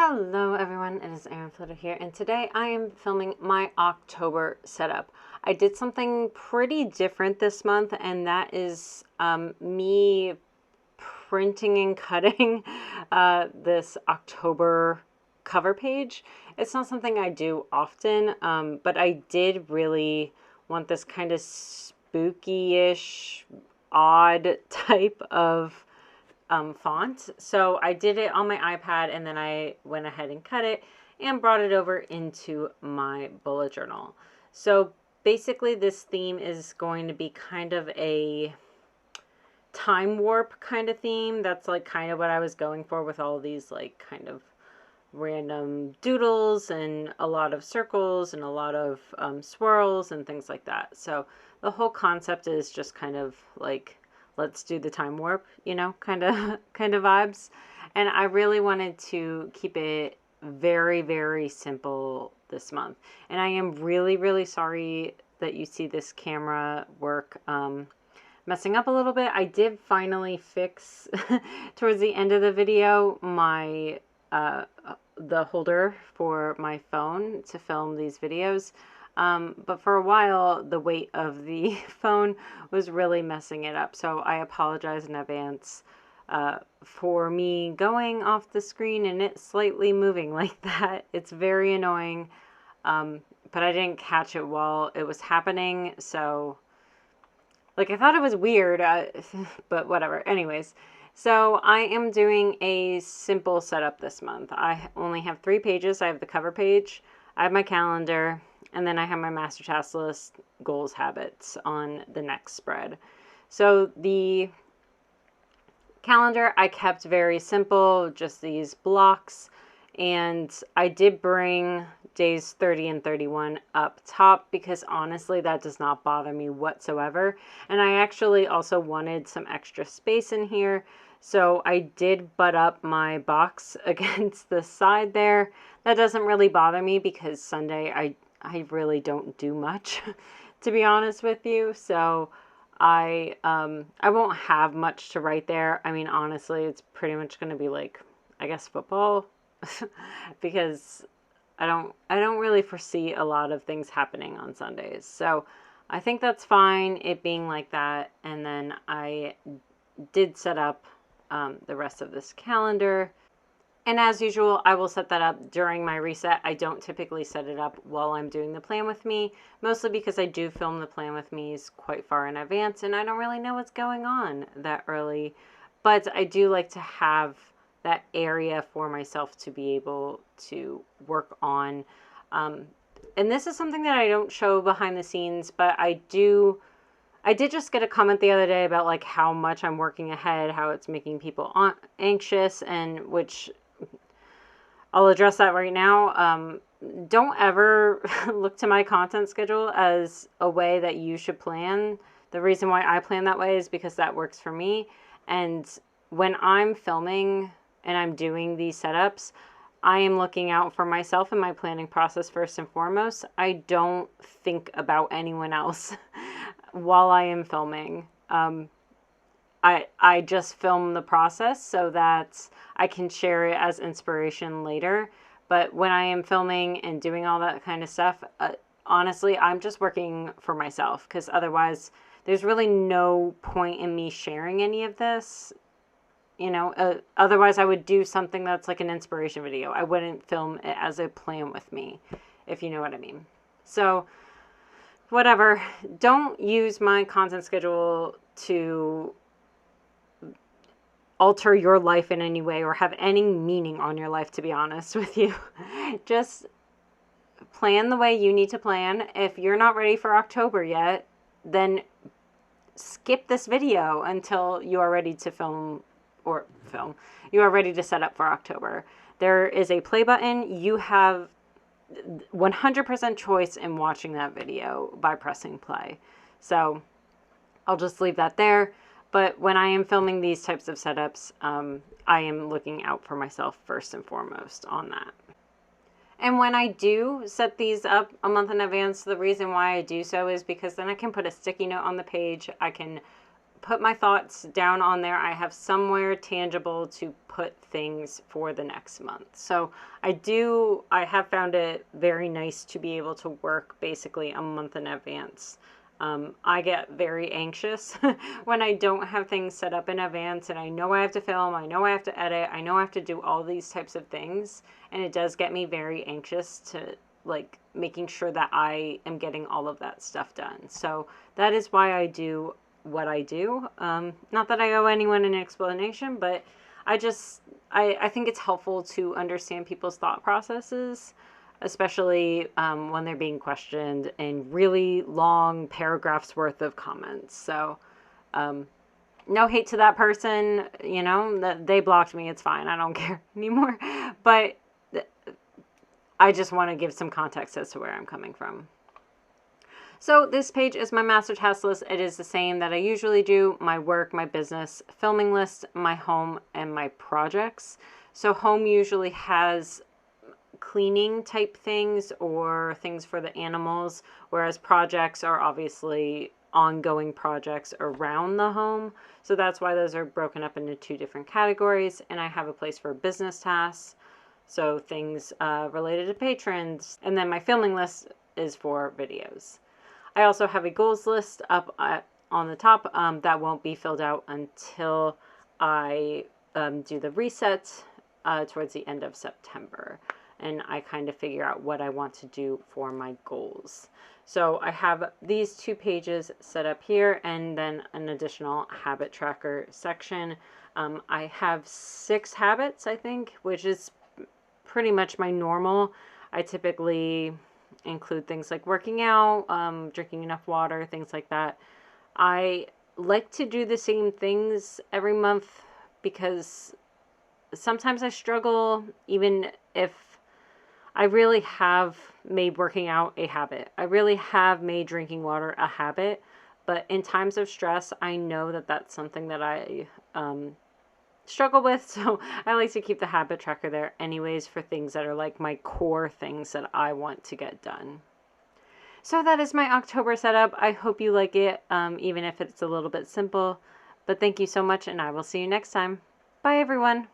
Hello everyone, it is Erin Floto here, and today I am filming my October setup. I did something pretty different this month, and that is me printing and cutting this October cover page. It's not something I do often, but I did really want this kind of spooky-ish, odd type of font. So I did it on my iPad, and then I went ahead and cut it and brought it over into my bullet journal. So basically this theme is going to be kind of a time warp kind of theme. That's like kind of what I was going for with all these like kind of random doodles and a lot of circles and a lot of swirls and things like that. So the whole concept is just kind of like, let's do the time warp, you know, kind of vibes. And I really wanted to keep it very, very simple this month. And I am really, really sorry that you see this camera work messing up a little bit. I did finally fix towards the end of the video my the holder for my phone to film these videos. But for a while, the weight of the phone was really messing it up. So I apologize in advance for me going off the screen and it slightly moving like that. It's very annoying, but I didn't catch it while it was happening. So, like, I thought it was weird, but whatever. Anyways, so I am doing a simple setup this month. I only have 3 pages. I have the cover page, I have my calendar, and then I have my master task list, goals, habits on the next spread. So the calendar I kept very simple, just these blocks. And I did bring days 30 and 31 up top because honestly, that does not bother me whatsoever. And I actually also wanted some extra space in here. So I did butt up my box against the side there. That doesn't really bother me because Sunday I really don't do much, to be honest with you. So I won't have much to write there. I mean, honestly, it's pretty much going to be like, I guess, football because I don't really foresee a lot of things happening on Sundays. So I think that's fine, it being like that. And then I did set up the rest of this calendar. And as usual, I will set that up during my reset. I don't typically set it up while I'm doing the plan with me, mostly because I do film the plan with me's quite far in advance and I don't really know what's going on that early. But I do like to have that area for myself to be able to work on. And this is something that I don't show behind the scenes, but I did just get a comment the other day about like how much I'm working ahead, how it's making people anxious, and which I'll address that right now. Don't ever look to my content schedule as a way that you should plan. The reason why I plan that way is because that works for me. And when I'm filming and I'm doing these setups, I am looking out for myself and my planning process first and foremost. I don't think about anyone else while I am filming. I just film the process so that I can share it as inspiration later. But when I am filming and doing all that kind of stuff, honestly, I'm just working for myself because otherwise there's really no point in me sharing any of this. You know, otherwise I would do something that's like an inspiration video. I wouldn't film it as a plan with me, if you know what I mean. So, whatever. Don't use my content schedule to alter your life in any way or have any meaning on your life, to be honest with you. Just plan the way you need to plan. If you're not ready for October yet, then skip this video until you are ready to you are ready to set up for October. There is a play button. You have 100% choice in watching that video by pressing play. So I'll just leave that there. But when I am filming these types of setups, I am looking out for myself first and foremost on that. And when I do set these up a month in advance, the reason why I do so is because then I can put a sticky note on the page. I can put my thoughts down on there. I have somewhere tangible to put things for the next month. So I have found it very nice to be able to work basically a month in advance. I get very anxious when I don't have things set up in advance, and I know I have to film, I know I have to edit, I know I have to do all these types of things, and it does get me very anxious to like making sure that I am getting all of that stuff done. So that is why I do what I do. Not that I owe anyone an explanation, but I think it's helpful to understand people's thought processes, especially when they're being questioned in really long paragraphs worth of comments. So no hate to that person, that they blocked me. It's fine. I don't care anymore. But I just want to give some context as to where I'm coming from. So this page is my master task list. It is the same that I usually do: my work, my business, filming list, my home, and my projects. So home usually has cleaning type things or things for the animals, whereas projects are obviously ongoing projects around the home. So that's why those are broken up into two different categories. And I have a place for business tasks, so things related to patrons. And then my filming list is for videos. I also have a goals list up on the top that won't be filled out until I do the reset towards the end of September. And I kind of figure out what I want to do for my goals. So I have these two pages set up here, and then an additional habit tracker section. I have 6 habits, I think, which is pretty much my normal. I typically include things like working out, drinking enough water, things like that. I like to do the same things every month because sometimes I struggle, even if I really have made working out a habit. I really have made drinking water a habit. But in times of stress, I know that that's something that I struggle with. So I like to keep the habit tracker there anyways for things that are like my core things that I want to get done. So that is my October setup. I hope you like it, even if it's a little bit simple. But thank you so much, and I will see you next time. Bye, everyone.